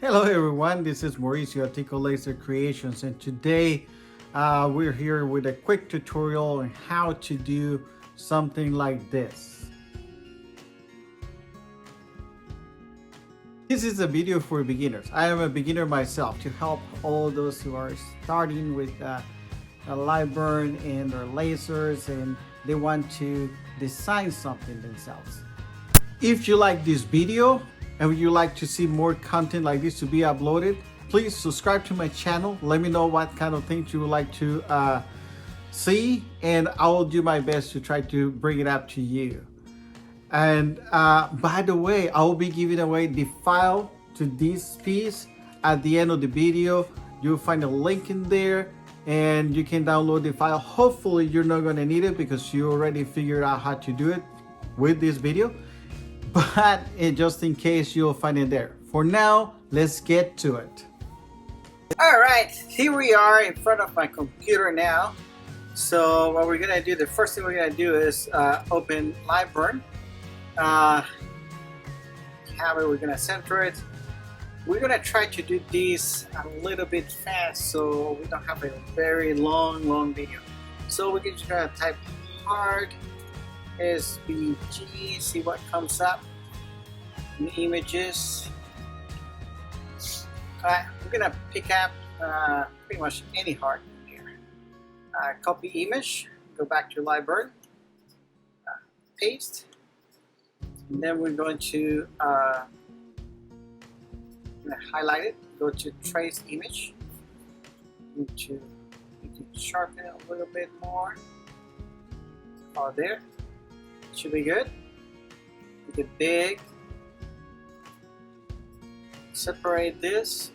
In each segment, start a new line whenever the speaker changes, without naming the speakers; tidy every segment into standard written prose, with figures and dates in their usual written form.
Hello everyone, this is Mauricio Tico Laser Creations, and today we're here with a quick tutorial on how to do something like this. This is a video for beginners. I am a beginner myself to help all those who are starting with a Lightburn and their lasers and they want to design something themselves. If you like this video and you like to see more content like this to be uploaded, please subscribe to my channel. Let me know what kind of things you would like to see, and I will do my best to try to bring it up to you. And by the way, I will be giving away the file to this piece at the end of the video. You'll find a link in there and you can download the file. Hopefully you're not going to need it because you already figured out how to do it with this video, but just in case, you'll find it there. For now, let's get to it. All right, here we are in front of my computer now. So what we're gonna do, the first thing we're gonna do is open Lightburn. We're gonna center it. We're gonna try to do this a little bit fast so we don't have a very long video. So we're just gonna type hard SVG, see what comes up in the images. Alright, we're gonna pick up pretty much any hard here. Copy image, go back to Lightburn, paste, and then we're going to highlight it, go to trace image, you can sharpen it a little bit more. There. Should be good. Make it big. Separate this.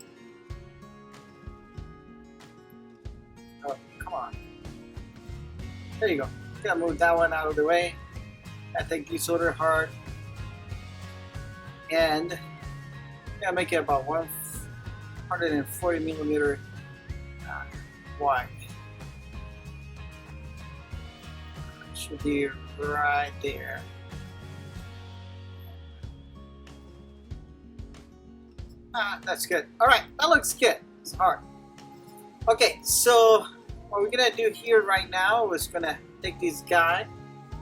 Oh, come on. There you go. Gonna move that one out of the way. I take this other hard. And gonna make it about 140 millimeter wide. Should be right there. That's good. All right, that looks good. It's hard. Okay, so what we're gonna do here right now is gonna take this guy.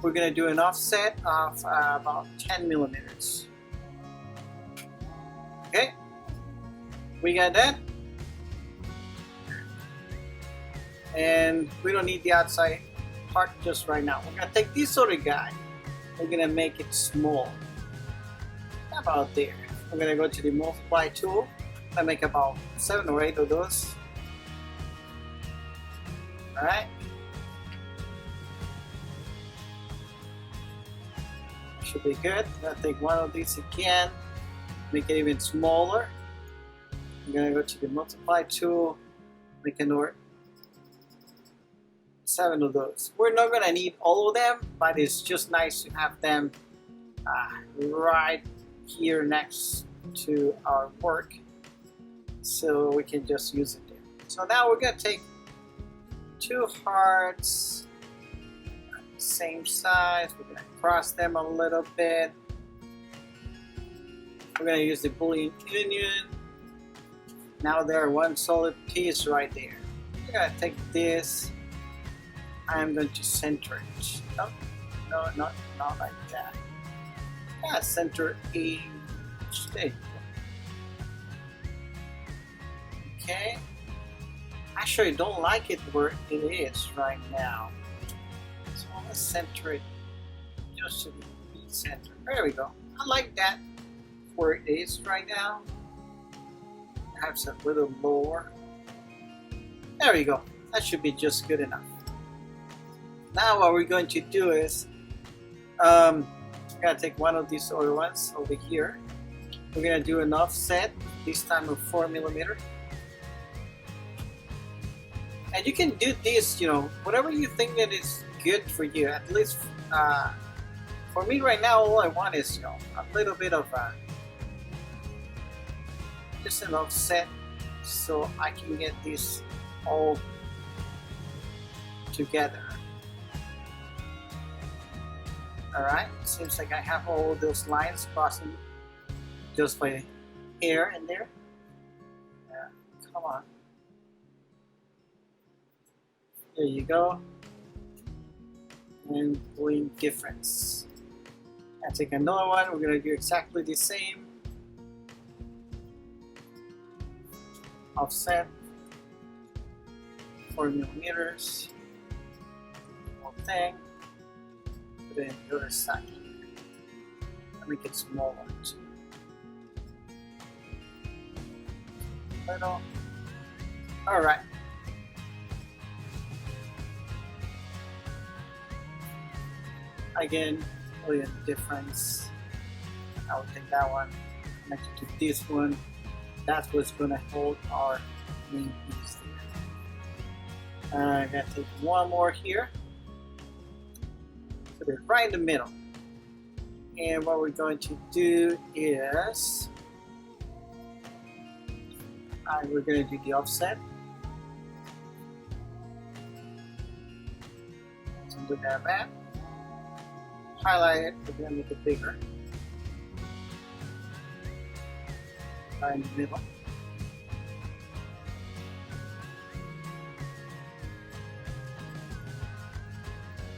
We're gonna do an offset of about 10 millimeters. Okay, we got that. And we don't need the outside part just right now. We're gonna take this sort of guy. We're gonna make it small. About there. I'm gonna go to the multiply tool. I make about 7 or 8 of those. All right. Should be good. I'm gonna take one of these again. Make it even smaller. I'm gonna go to the multiply tool. Make another 7 of those. We're not gonna need all of them, but it's just nice to have them right here next to our work, so we can just use it there. So now we're gonna take 2 hearts, same size. We're gonna cross them a little bit. We're gonna use the Boolean union. Now they're one solid piece right there. We're gonna take this. I'm going to center it. No, not like that. Yeah, center each. There you go. Okay. Actually, I don't like it where it is right now. So let's center it just to be center. There we go. I like that where it is right now. Perhaps a little lower. There we go. That should be just good enough. Now what we're going to do is I'm gonna take one of these other ones over here. We're gonna do an offset, this time of 4 millimeter. And you can do this, whatever you think that is good for you. At least for me right now, all I want is a little bit of just an offset, so I can get this all together. Alright, seems like I have all those lines crossing just by here and there. Come on. There you go. And point difference. I take another one. We're going to do exactly the same. Offset 4 millimeters. Whole thing. Put it in the other side. I make it smaller too. Little. All right. Again, only a difference. I will take that one, connect it to this one. That's what's going to hold our main piece there. I'm going to take one more here. Put it right in the middle. And what we're going to do is we're going to do the offset. So do that. Highlight it, we're going to make it bigger. Right in the middle.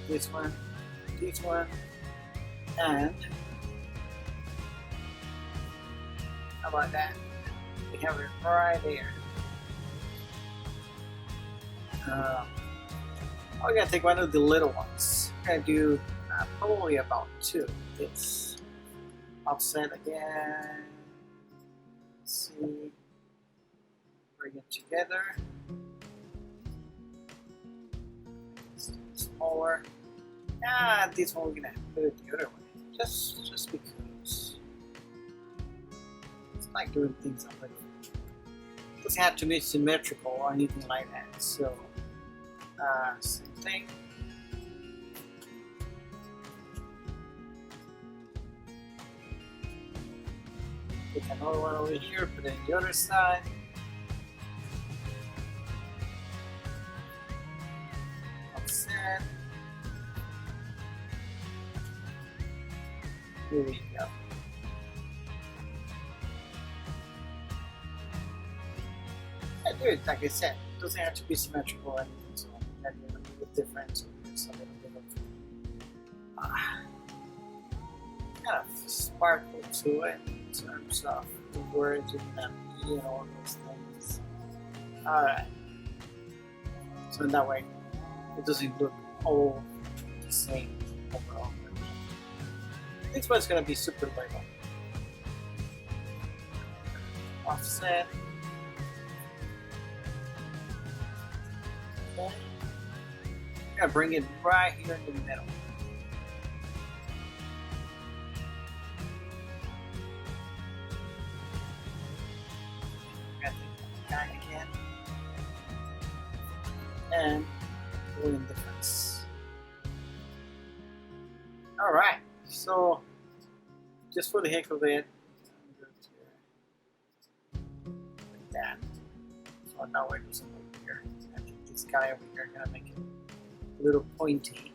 This one, and how about that? We have it right there. We're going to take one of the little ones. We're going to do probably about 2. This offset again. Let's see. Bring it together. Smaller. This one we're gonna put it the other way. Just because. It's like doing things up. It doesn't have to be symmetrical or anything like that. So same thing. Take another one over here, put it on the other side. Offset. Here we go. I do it like I said. It doesn't have to be symmetrical or anything, so that a little bit different. So there's a little bit of kind of sparkle to it. In terms of the words and all those things. Alright. So in that way, it doesn't look all the same overall. This one's going to be super little. Offset. Okay. I'm going to bring it right here in the middle. Again, and volume difference. All right, so just for the heck of it, I'm going to like that. So now we're just over here. I think this guy over here gonna make it a little pointy.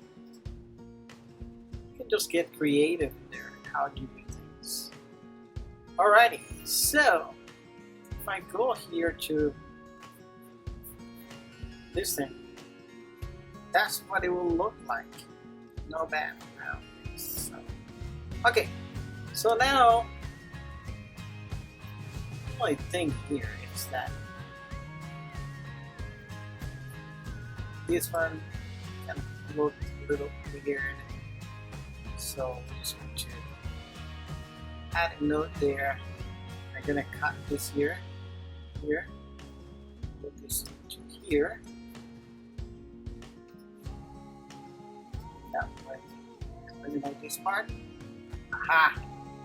You can just get creative there. How do you do things? Alrighty, so. If I go here to this thing, that's what it will look like. No bad. So, okay, so now the only thing here is that this one can look a little weird, so we're just going to add a note there. I'm gonna cut this here, put this to here. That way, eliminate this part. Aha!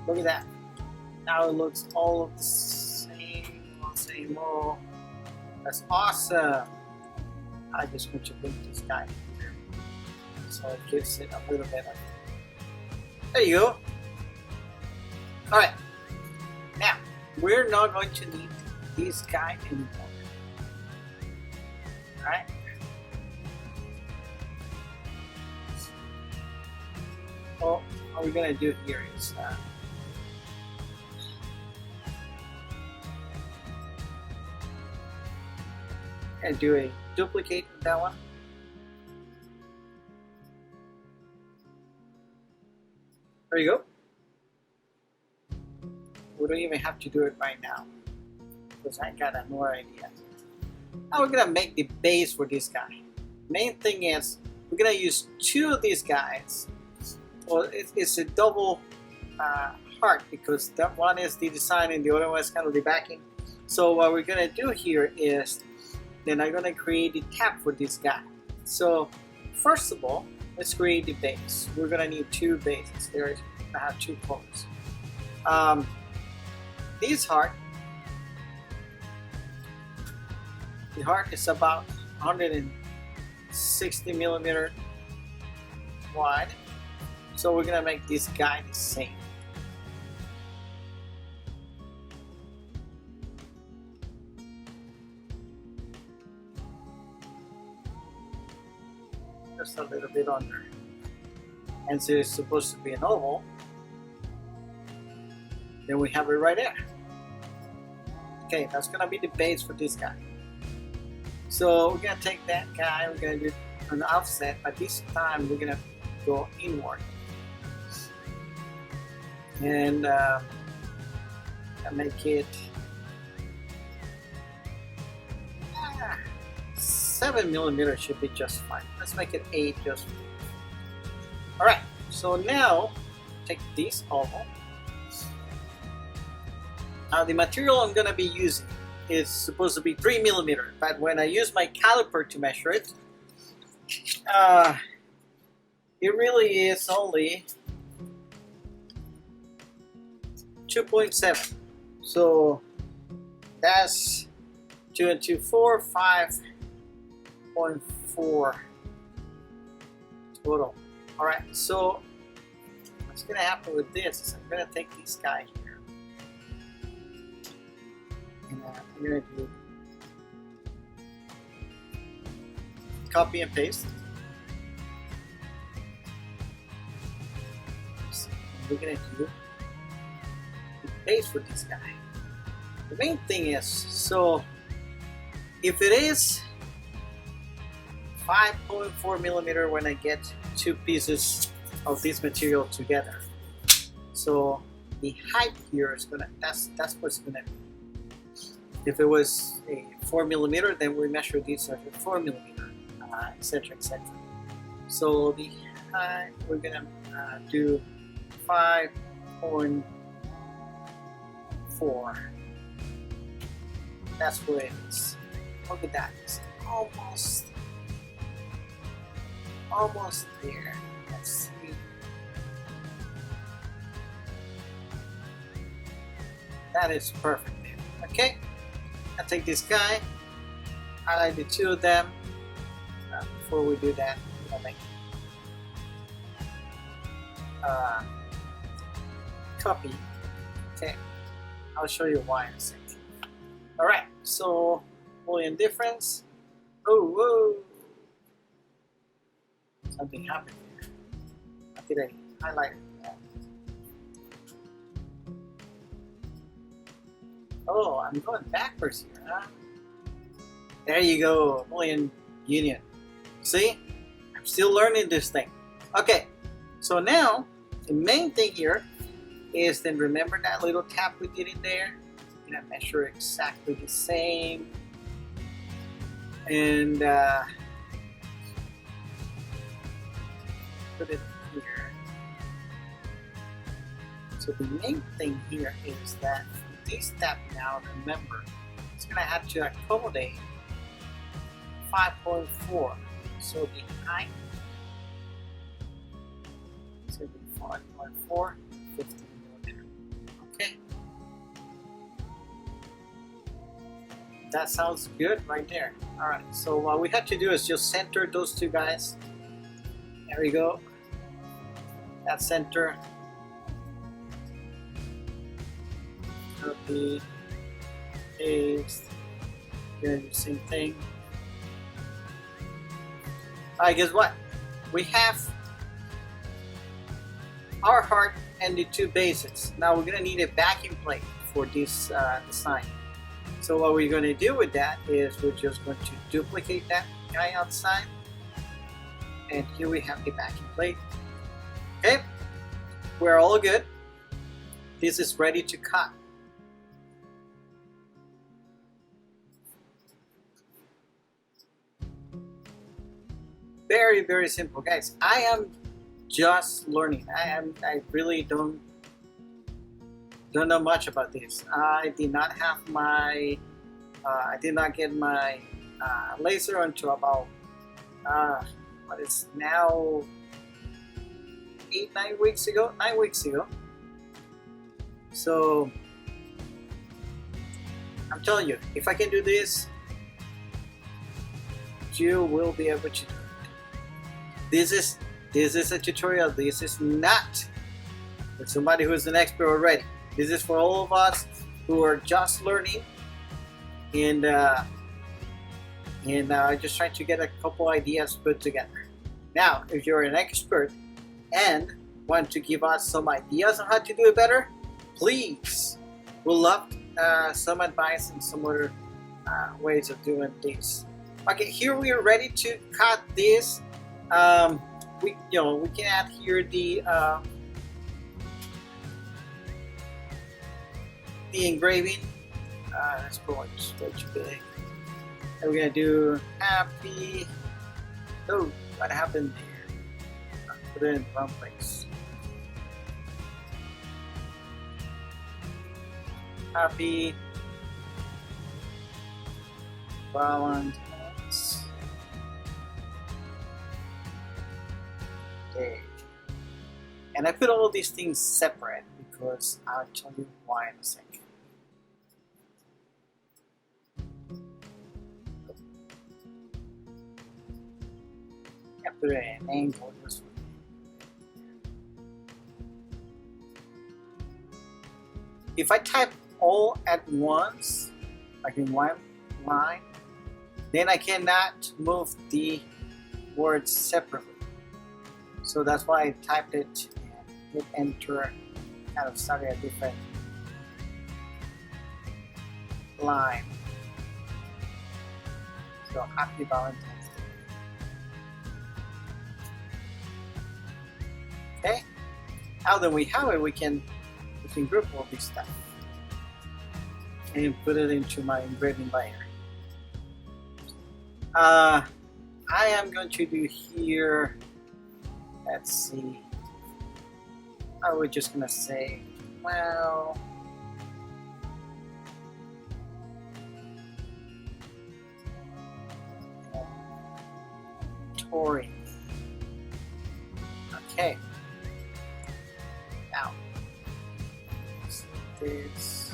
Look at that. Now it looks all of the same. Oh, that's awesome. I just want to link this guy here, so it gives it a little bit of. There you go. All right. Now we're not going to need this guy anymore. All right. Well, what we're gonna do here is And do a duplicate with that one. There you go. We don't even have to do it right now because I got a more idea. Now we're gonna make the base for this guy. Main thing is we're gonna use two of these guys. Well, it's a double heart because that one is the design and the other one is kind of the backing. So what we're gonna do here is then I'm gonna create the tab for this guy. So first of all, let's create the base. We're gonna need two bases. I have two colors. This heart, the heart is about 160 millimeter wide. So we're gonna make this guy the same. Just a little bit under. And so it's supposed to be an oval. Then we have it right there. Okay, that's gonna be the base for this guy. So we're gonna take that guy, we're gonna do an offset, but this time we're gonna go inward. And make it 7 millimeters should be just fine. Let's make it 8 just fine. Alright, so now take this oval. Now the material I'm gonna be using is supposed to be 3 millimeters, but when I use my caliper to measure it, it really is only 2.7. So that's 2 and 2, 4, 5.4 total. Alright, so what's gonna happen with this is I'm gonna take this guy here and I'm gonna do copy and paste. So we're gonna do the base for this guy. The main thing is, so if it is 5.4 millimeter when I get two pieces of this material together, so the height here is gonna, that's what's gonna be. If it was a 4 millimeter, then we measure this as a 4 millimeter, etc., etc. So the height we're gonna do 5.4. That's what it is. Look at that. It's almost there. Let's see. That is perfect there. Okay. I'll take this guy, highlight the two of them. Before we do that, we'll make copy. Okay. I'll show you why in a second. Alright, so Boolean difference. Oh, whoa! Something happened here. How did I highlight it? Oh, I'm going backwards here, huh? There you go, Boolean union. See? I'm still learning this thing. Okay, so now the main thing here is then remember that little tab we did in there? You're gonna measure exactly the same. And put it here. So the main thing here is that this tab now, remember, it's gonna have to accommodate 5.4. So the height is gonna be 5.4, 15 millimeter. Okay. That sounds good right there. Alright, so what we have to do is just center those two guys. There we go. That center. Copy, paste, gonna do the same thing. Alright, guess what? We have our heart and the two bases. Now we're gonna need a backing plate for this design. So what we're going to do with that is we're just going to duplicate that guy outside. And here we have the backing plate. Okay, we're all good. This is ready to cut. Very, very simple, guys. I am just learning. I really don't know much about this. I did not have my I did not get my laser until about what is now 9 weeks ago. So I'm telling you, if I can do this, you will be able to do it. This is a tutorial. This is not for somebody who is an expert already. This is for all of us who are just learning, and just trying to get a couple ideas put together. Now, if you're an expert and want to give us some ideas on how to do it better, please, we'll love some advice and some other ways of doing this. Okay, here we are ready to cut this. We can add here the engraving. Let's put one just way too big. And we're gonna do happy. Oh, what happened there? I put it in the wrong place. Happy Valentine's Day. And I put all these things separate because I'll tell you why in a second. I put it at an angle this way. If I type all at once, like in one line, then I cannot move the words separately. So that's why I typed it and hit enter, kind of started a different line. So happy Valentine's Day. Okay, now that we have it, we can group all this stuff and put it into my engraving layer. I am going to do here, let's see, I was just gonna say, well, Tory. Okay, now this.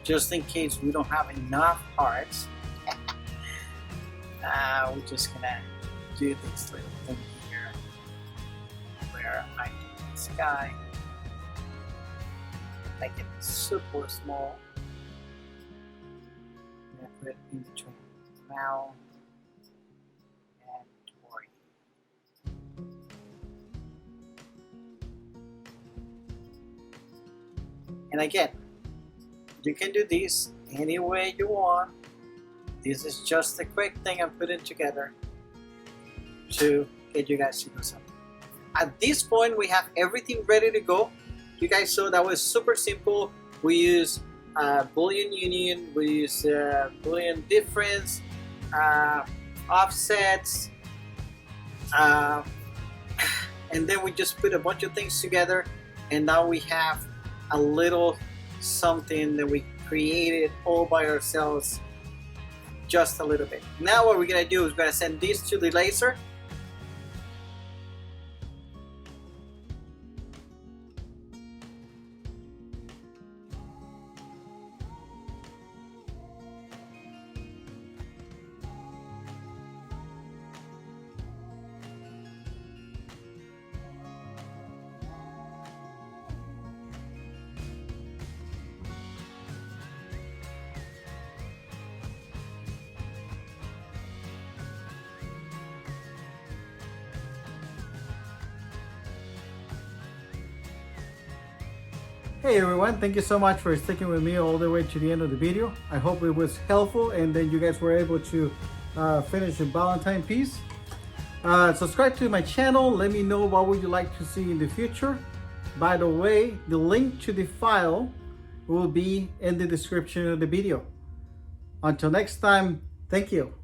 Just in case we don't have enough parts, we're just gonna do this little thing here where I do this guy, make it super small, and I put it in between now and Tory. And again, you can do this any way you want. This is just a quick thing I'm putting together to get you guys to do something. At this point, we have everything ready to go. You guys saw that was super simple. We use Boolean union, we use Boolean difference, offsets, and then we just put a bunch of things together, and now we have a little something that we created all by ourselves, just a little bit. Now what we're gonna do is we're gonna send this to the laser. Hey everyone, thank you so much for sticking with me all the way to the end of the video. I hope it was helpful and then you guys were able to finish the Valentine piece. Subscribe to my channel. Let me know what would you like to see in the future. By the way, the link to the file will be in the description of the video. Until next time, thank you.